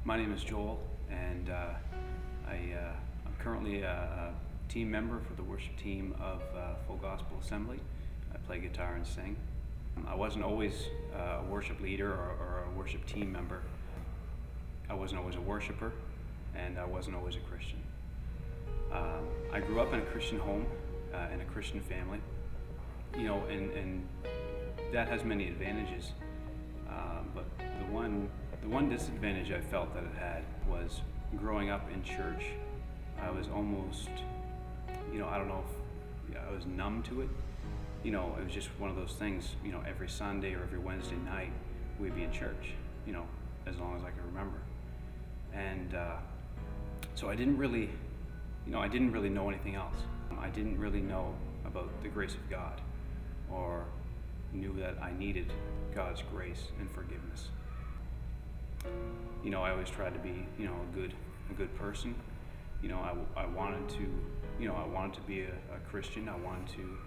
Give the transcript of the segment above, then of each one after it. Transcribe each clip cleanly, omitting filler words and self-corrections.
My name is Joel, and I'm currently a team member for the worship team of Full Gospel Assembly. I play guitar and sing. I wasn't always a worship leader or a worship team member. I wasn't always a worshiper, and I wasn't always a Christian. I grew up in a Christian home, in a Christian family, and that has many advantages. But the one disadvantage I felt that it had was growing up in church. I was almost, I don't know if I was numb to it. It was just one of those things, every Sunday or every Wednesday night we'd be in church, as long as I can remember. And so I didn't really know anything else. I didn't really know about the grace of God, or knew that I needed God's grace and forgiveness. I always tried to be, a good person. I wanted to be a Christian. I wanted to,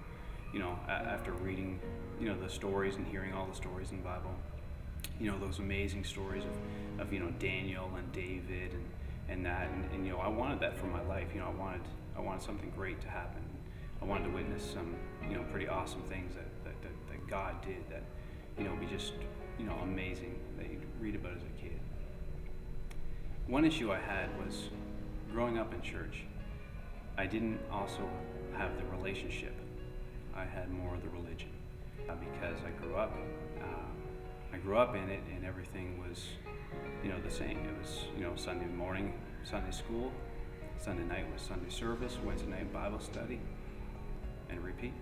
after reading, the stories and hearing all the stories in the Bible, those amazing stories of Daniel and David and that, and I wanted that for my life. I wanted something great to happen. I wanted to witness some, pretty awesome things that God did that, be just, amazing that you read about as a kid. One issue I had was growing up in church. I didn't also have the relationship. I had more of the religion because I grew up in it, and everything was, the same. It was, Sunday morning, Sunday school, Sunday night was Sunday service, Wednesday night Bible study, and repeat.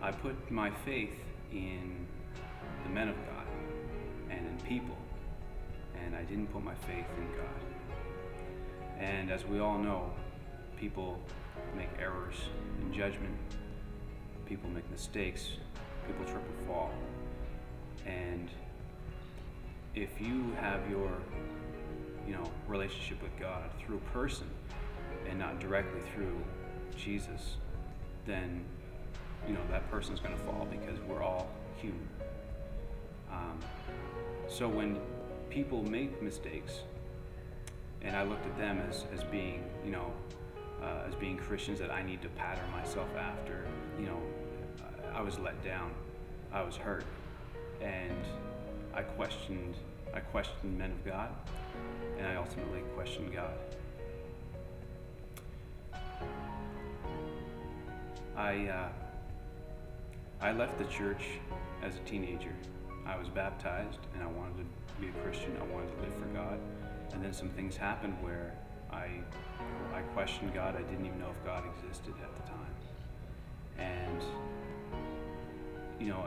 I put my faith in the men of God and in people, and I didn't put my faith in God. And as we all know, people make errors in judgment, people make mistakes, people trip and fall. And if you have your relationship with God through a person and not directly through Jesus, then that person's going to fall, because we're all human. So when people make mistakes, and I looked at them as being as being Christians that I need to pattern myself after, I was let down, I was hurt, and I questioned men of God, and I ultimately questioned God. I left the church as a teenager. I was baptized, and I wanted to be a Christian. I wanted to live for God. And then some things happened where I questioned God. I didn't even know if God existed at the time. And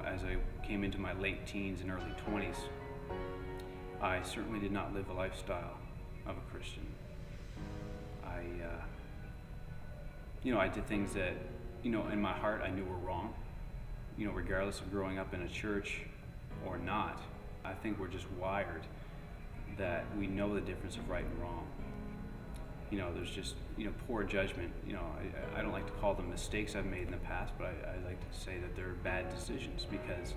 as I came into my late teens and early 20s, I certainly did not live a lifestyle of a Christian. I did things that, in my heart I knew were wrong. Regardless of growing up in a church or not, I think we're just wired that we know the difference of right and wrong. There's just, poor judgment. I don't like to call them mistakes I've made in the past, but I like to say that they're bad decisions, because,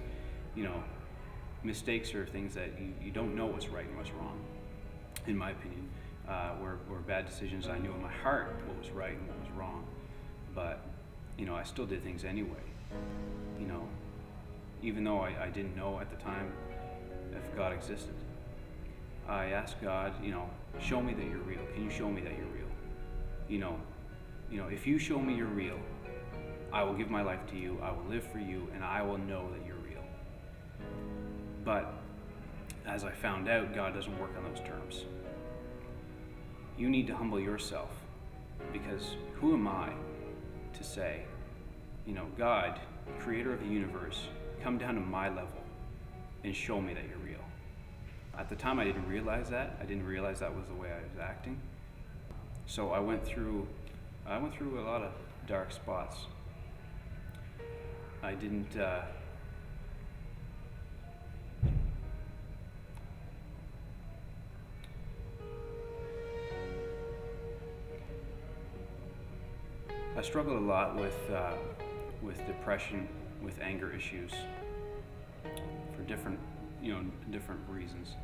mistakes are things that you don't know what's right and what's wrong, in my opinion. Were bad decisions. I knew in my heart what was right and what was wrong, but, I still did things anyway. Even though I didn't know at the time if God existed. I asked God, show me that you're real. Can you show me that you're real? If you show me you're real, I will give my life to you, I will live for you, and I will know that you're real. But as I found out, God doesn't work on those terms. You need to humble yourself, because who am I to say, God, creator of the universe, come down to my level and show me that you're real. At the time I didn't realize that. I didn't realize that was the way I was acting. So I went through a lot of dark spots. I didn't I struggled a lot with depression, with anger issues, for different reasons.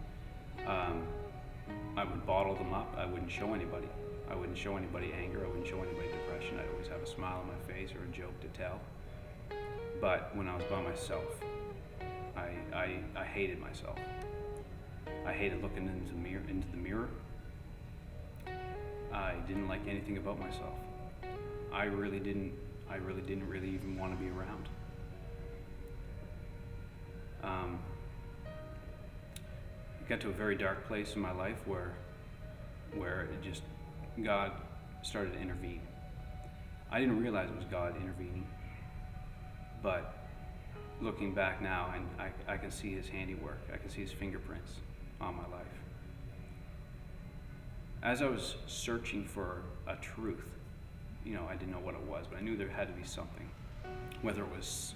I would bottle them up. I wouldn't show anybody. I wouldn't show anybody anger. I wouldn't show anybody depression. I'd always have a smile on my face or a joke to tell. But when I was by myself, I hated myself. I hated looking into the mirror. I didn't like anything about myself. I really didn't even want to be around. It got to a very dark place in my life where it just, God started to intervene. I didn't realize it was God intervening, but looking back now, and I can see his handiwork. I can see his fingerprints on my life. As I was searching for a truth, I didn't know what it was, but I knew there had to be something. Whether it was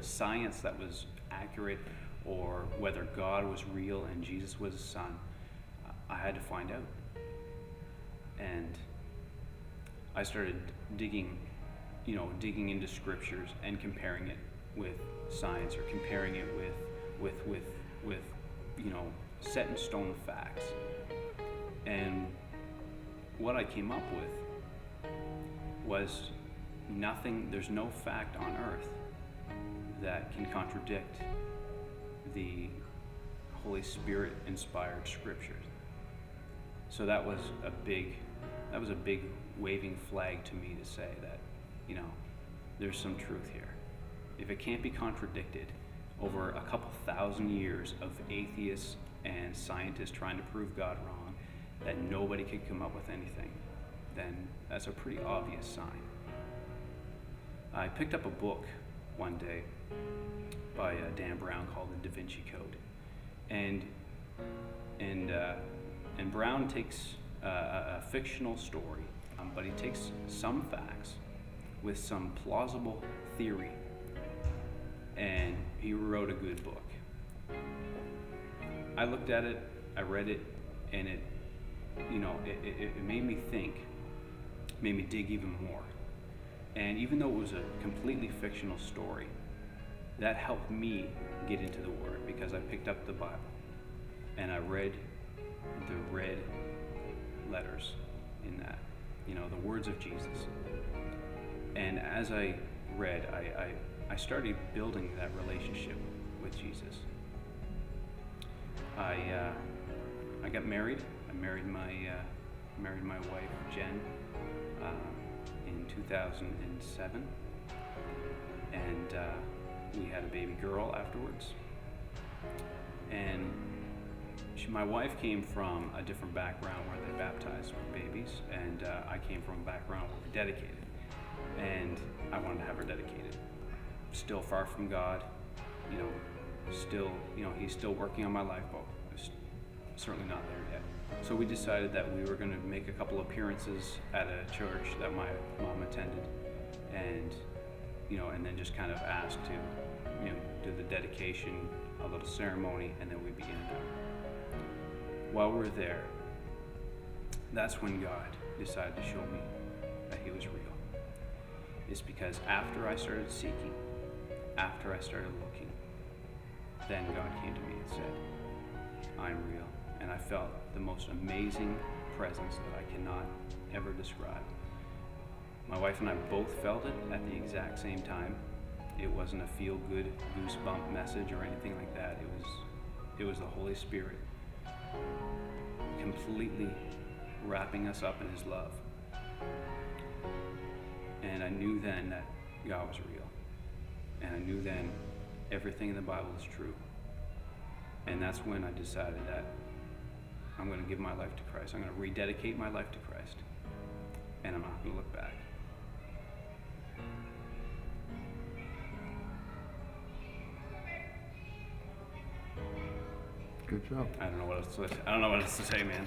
science that was accurate, or whether God was real and Jesus was his son, I had to find out. And I started digging into scriptures and comparing it with science, or comparing it with set in stone facts. And what I came up with was nothing. There's no fact on earth that can contradict the Holy Spirit inspired scriptures. So that was a big waving flag to me to say that, there's some truth here. If it can't be contradicted over a couple thousand years of atheists and scientists trying to prove God wrong, that nobody could come up with anything, then that's a pretty obvious sign. I picked up a book one day by Dan Brown called The Da Vinci Code, and Brown takes a fictional story, but he takes some facts with some plausible theory, and he wrote a good book. I looked at it, I read it, and it made me think, made me dig even more. And even though it was a completely fictional story, that helped me get into the Word, because I picked up the Bible and I read the red letters in that, the words of Jesus. And as I read, I started building that relationship with Jesus. I got married. I married my wife Jen in 2007, and we had a baby girl afterwards. And my wife came from a different background where they baptized babies, and I came from a background where we dedicated, and I wanted to have her dedicated. Still far from God, still, he's still working on my life, but certainly not there yet. So we decided that we were going to make a couple appearances at a church that my mom attended, and then just kind of asked to, do the dedication, a little ceremony, and then we began that. While we were there, that's when God decided to show me that he was real. It's because after I started seeking, after I started looking, then God came to me and said, I'm real. And I felt the most amazing presence that I cannot ever describe. My wife and I both felt it at the exact same time. It wasn't a feel-good goosebump message or anything like that. It was the Holy Spirit completely wrapping us up in his love. And I knew then that God was real. And I knew then everything in the Bible is true. And that's when I decided that I'm going to give my life to Christ. I'm going to rededicate my life to Christ. And I'm not going to look back. Good job. I don't know what else to say, man.